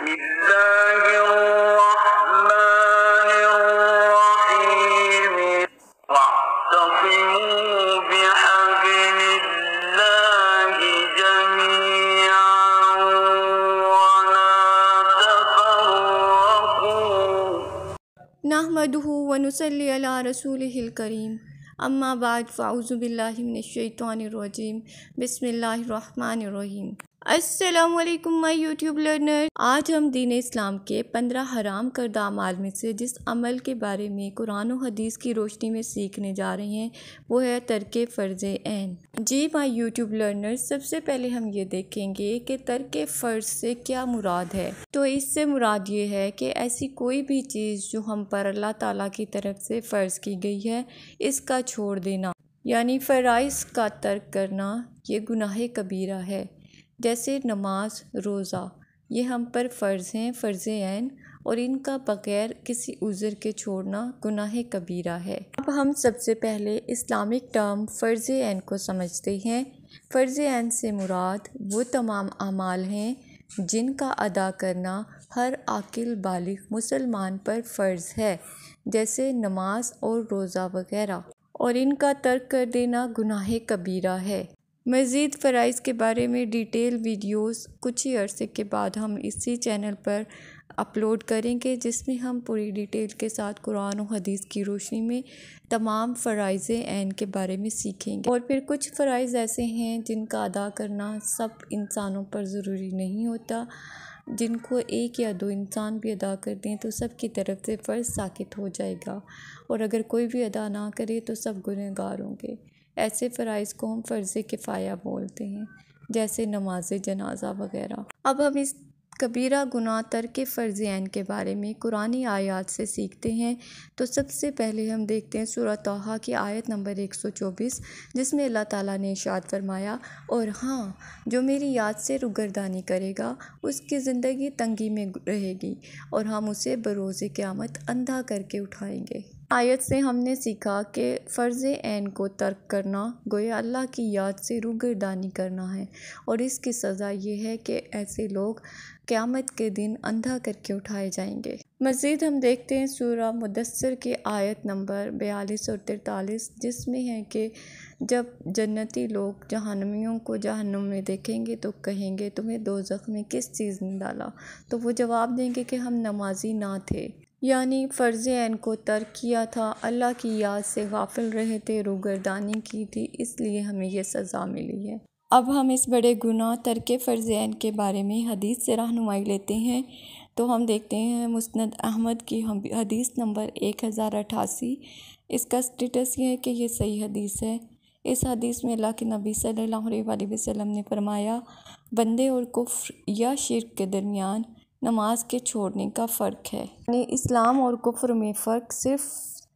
الله الرحمن الرحيم واعتصموا بحبل الله جميعا ولا تفرقوا نحمده ونصلي على رسوله الكريم اما بعد فاعوذ باللہ من الشیطان الرجیم بسم اللہ الرحمن الرحیم۔ السلام علیکم مائی یوٹیوب لرنر۔ آج ہم دین اسلام کے 15 حرام کردہ اعمال میں سے جس عمل کے بارے میں قرآن و حدیث کی روشنی میں سیکھنے جا رہے ہیں وہ ہے ترک فرض عین۔ جی مائی یوٹیوب لرنر، سب سے پہلے ہم یہ دیکھیں گے کہ ترک فرض سے کیا مراد ہے۔ تو اس سے مراد یہ ہے کہ ایسی کوئی بھی چیز جو ہم پر اللہ تعالیٰ کی طرف سے فرض کی گئی ہے اس کا چھوڑ دینا، یعنی فرائض کا ترک کرنا، یہ گناہ کبیرہ ہے۔ جیسے نماز، روزہ، یہ ہم پر فرض ہیں، فرض عین، اور ان کا بغیر کسی عذر کے چھوڑنا گناہ کبیرہ ہے۔ اب ہم سب سے پہلے اسلامک ٹرم فرض عین کو سمجھتے ہیں۔ فرض عین سے مراد وہ تمام اعمال ہیں جن کا ادا کرنا ہر عاقل بالغ مسلمان پر فرض ہے، جیسے نماز اور روزہ وغیرہ، اور ان کا ترک کر دینا گناہ کبیرہ ہے۔ مزید فرائض کے بارے میں ڈیٹیل ویڈیوز کچھ ہی عرصے کے بعد ہم اسی چینل پر اپلوڈ کریں گے، جس میں ہم پوری ڈیٹیل کے ساتھ قرآن و حدیث کی روشنی میں تمام فرائض عین کے بارے میں سیکھیں گے۔ اور پھر کچھ فرائض ایسے ہیں جن کا ادا کرنا سب انسانوں پر ضروری نہیں ہوتا، جن کو ایک یا دو انسان بھی ادا کر دیں تو سب کی طرف سے فرض ساقط ہو جائے گا، اور اگر کوئی بھی ادا نہ کرے تو سب گنہگار ہوں گے۔ ایسے فرائض کو ہم فرض کفایہ بولتے ہیں، جیسے نماز جنازہ وغیرہ۔ اب ہم اس کبیرہ گناہ ترک فرض عین کے بارے میں قرآنی آیات سے سیکھتے ہیں۔ تو سب سے پہلے ہم دیکھتے ہیں سورہ طٰہٰ کی آیت نمبر 124، جس میں اللہ تعالیٰ نے ارشاد فرمایا، اور ہاں، جو میری یاد سے روگردانی کرے گا اس کی زندگی تنگی میں رہے گی، اور ہم اسے بروز قیامت اندھا کر کے اٹھائیں گے۔ آیت سے ہم نے سیکھا کہ فرض عین کو ترک کرنا گویا اللہ کی یاد سے روگردانی کرنا ہے، اور اس کی سزا یہ ہے کہ ایسے لوگ قیامت کے دن اندھا کر کے اٹھائے جائیں گے۔ مزید ہم دیکھتے ہیں سورہ مدثر کی آیت نمبر 42 اور 43، جس میں ہے کہ جب جنتی لوگ جہنمیوں کو جہنم میں دیکھیں گے تو کہیں گے تمہیں دوزخ میں کس چیز نے ڈالا؟ تو وہ جواب دیں گے کہ ہم نمازی نہ تھے، یعنی فرض عین کو ترک کیا تھا، اللہ کی یاد سے غافل رہے تھے، روگردانی کی تھی، اس لیے ہمیں یہ سزا ملی ہے۔ اب ہم اس بڑے گناہ ترک فرض عین کے بارے میں حدیث سے رہنمائی لیتے ہیں۔ تو ہم دیکھتے ہیں مسند احمد کی حدیث نمبر 1088، اس کا سٹیٹس یہ ہے کہ یہ صحیح حدیث ہے۔ اس حدیث میں اللہ کے نبی صلی اللہ علیہ وسلم نے فرمایا، بندے اور کفر یا شرک کے درمیان نماز کے چھوڑنے کا فرق ہے، یعنی اسلام اور کفر میں فرق صرف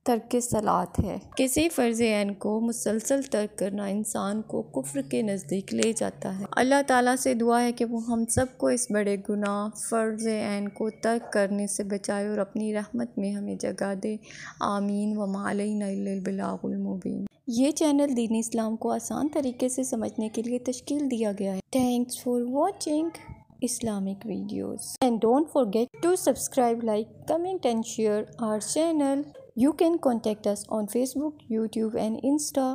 ترک صلاۃ ہے۔ کسی فرض عین کو مسلسل ترک کرنا انسان کو کفر کے نزدیک لے جاتا ہے۔ اللہ تعالیٰ سے دعا ہے کہ وہ ہم سب کو اس بڑے گناہ فرض عین کو ترک کرنے سے بچائے اور اپنی رحمت میں ہمیں جگہ دے، آمین۔ وما علینا الا البلاغ المبین۔ یہ چینل دین اسلام کو آسان طریقے سے سمجھنے کے لیے تشکیل دیا گیا ہے۔ Thanks for watching Islamic videos, and don't forget to subscribe, like, comment and share our channel. You can contact us on Facebook, YouTube and Insta.